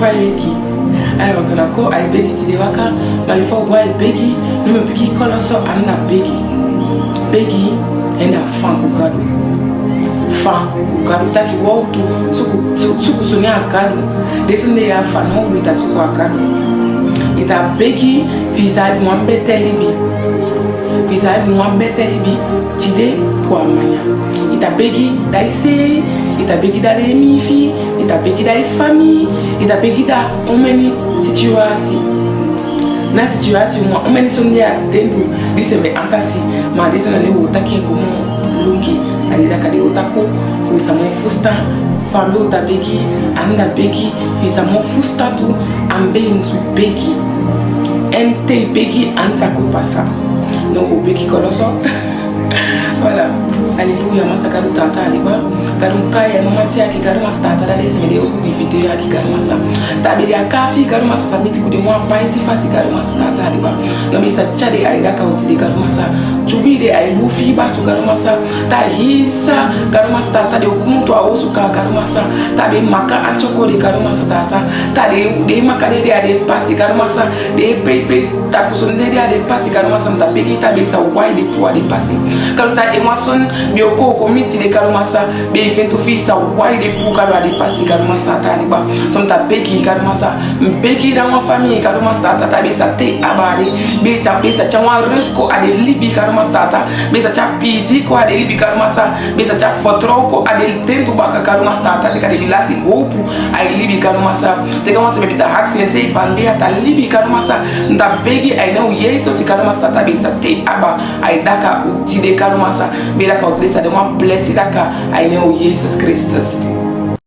vai beki ai otona ko ai beki ti de waka ma before why beki no me piki koloso anda beki enda fan kukado taki wautu suku sonia akado desunde ya fan ho ita suku akado ita beki visa mwambe telibi tide kwa manya ita beki daise ita beki da mifi ita beki da famille ita beki da omeni situation na situation mo omeni sondia dentro diseme antasi ma desona ne wotaki ko mo lungi alida kadi otako fusa mo fusta famille ota beki anda beki fisa mo fusta tu ambe musu beki ente beki ansa ko pasa no beki koloso voilà alléluia masaka tata aliba garum kaya mama tia ki garum tata da desse medio ku video ki garum sa tabiri akafi garum sa samiti ku de mo paiti fasi garum tata aliba no mi sa chade aida ka uti de garum sa chubi de ai lufi basu garum sa ta hisa garum tata de okumuntu awosu ka garum sa tabe maka achoko de garum sa tata ta de maka de ade pasi garum sa de pepe ta kusonde de ade pasi garum sa ta peki tabe sa wide de po ade pasi kaluta emotion bioko komiti de karumasa be evento fisa wide pour kalo ade pasi karumasa taliba som ta peki karumasa mpeki da wa famille karumasa tata be sa te abari be ta be sa chawa risko ade libi karumasa tata be sa cha pisi ko ade libi karumasa be sa cha fotro ko ade tento baka karumasa tata te kade bilasi hopu ai libi karumasa te kama se be ta haxi se fande ata libi karumasa nda peki ai na yeso si karumasa tata be sa te aba ai daka uti de karumasa be daka uti de sa de uma blessed daka ai na Jesus Christus.